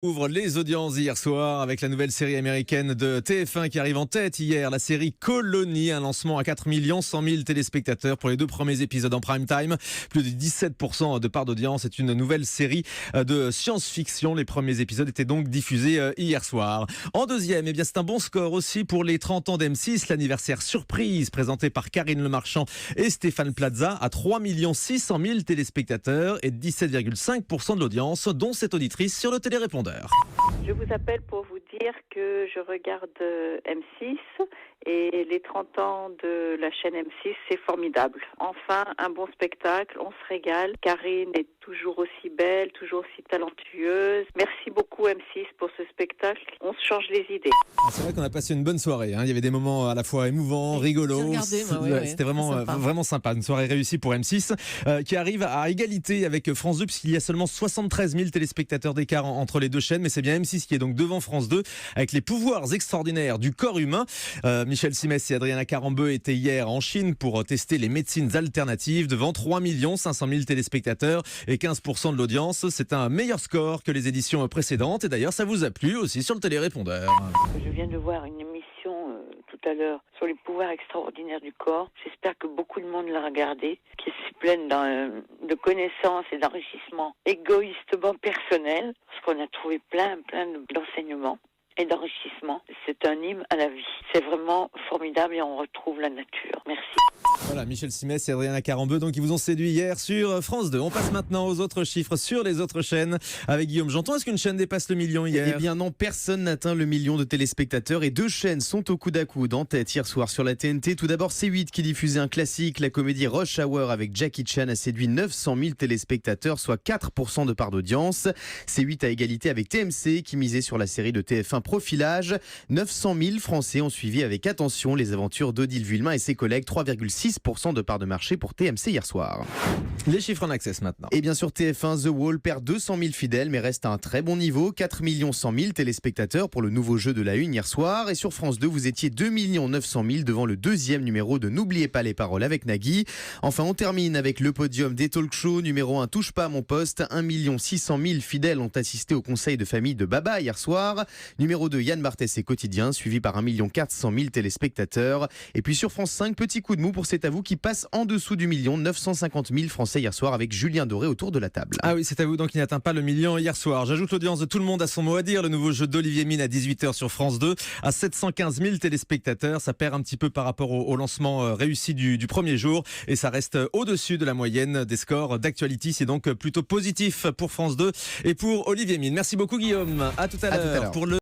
Ouvre les audiences hier soir avec la nouvelle série américaine de TF1 qui arrive en tête hier, la série Colony, un lancement à 4 100 000 téléspectateurs pour les 2 premiers épisodes en prime time, plus de 17% de part d'audience. C'est une nouvelle série de science-fiction. Les premiers épisodes étaient donc diffusés hier soir. En deuxième, eh bien c'est un bon score aussi pour les 30 ans d'M6, l'anniversaire surprise présenté par Karine Le Marchand et Stéphane Plaza à 3 600 000 téléspectateurs et 17,5% de l'audience, dont cette auditrice sur le télérépondeur. Je vous appelle pour vous dire que je regarde M6 et les 30 ans de la chaîne M6, c'est formidable. Enfin, un bon spectacle, on se régale. Karine est toujours aussi belle, toujours aussi talentueuse. Merci beaucoup M6 pour ce spectacle. On se change les idées. C'est vrai qu'on a passé une bonne soirée. Il y avait des moments à la fois émouvants, rigolos. C'était vraiment sympa. Une soirée réussie pour M6 qui arrive à égalité avec France 2 puisqu'il y a seulement 73 000 téléspectateurs d'écart entre les deux chaînes. Mais c'est bien M6 qui est donc devant France 2 avec les pouvoirs extraordinaires du corps humain. Michel Simès et Adriana Carambeu étaient hier en Chine pour tester les médecines alternatives devant 3 500 000 téléspectateurs et 15% de l'audience. C'est un meilleur score que les éditions précédentes. Et d'ailleurs, ça vous a plu aussi sur le télérépondeur. Je viens de voir une émission tout à l'heure sur les pouvoirs extraordinaires du corps. J'espère que beaucoup de monde l'a regardé, qui est pleine de connaissances et d'enrichissements égoïstement personnels, parce qu'on a trouvé plein d'enseignements et d'enrichissement. C'est un hymne à la vie. C'est vraiment formidable et on retrouve la nature. Merci. Voilà, Michel Simès et Adriana Carambeu donc qui vous ont séduit hier sur France 2. On passe maintenant aux autres chiffres sur les autres chaînes avec Guillaume Janton. Est-ce qu'une chaîne dépasse le million hier ? Eh bien non, personne n'atteint le million de téléspectateurs et 2 chaînes sont au coude à coude en tête hier soir sur la TNT. Tout d'abord C8 qui diffusait un classique, la comédie Rush Hour avec Jackie Chan a séduit 900 000 téléspectateurs, soit 4% de part d'audience. C8 à égalité avec TMC qui misait sur la série de TF1 Profilage. 900 000 Français ont suivi avec attention les aventures d'Odile Vuillemin et ses collègues, 3,6% de part de marché pour TMC hier soir. Les chiffres en access maintenant. Et bien sûr TF1, The Wall perd 200 000 fidèles mais reste à un très bon niveau, 4 100 000 téléspectateurs pour le nouveau jeu de la Une hier soir. Et sur France 2, vous étiez 2 900 000 devant le deuxième numéro de N'oubliez pas les paroles avec Nagui. Enfin, on termine avec le podium des talk shows. Numéro 1, Touche pas à mon poste. 1 600 000 fidèles ont assisté au conseil de famille de Baba hier soir. Numéro 2, Yann Barthès et Quotidien, suivi par 1 400 000 téléspectateurs. Et puis sur France 5, petit coup de mou pour C'est à vous qui passe en dessous du million, 950 000 Français hier soir avec Julien Doré autour de la table. Ah oui, C'est à vous donc il n'atteint pas le million hier soir. J'ajoute l'audience de Tout le monde a son mot à dire, le nouveau jeu d'Olivier Mine à 18h sur France 2 à 715 000 téléspectateurs. Ça perd un petit peu par rapport au lancement réussi du premier jour et ça reste au-dessus de la moyenne des scores d'Actuality. C'est donc plutôt positif pour France 2 et pour Olivier Mine. Merci beaucoup Guillaume. À tout à l'heure. Pour le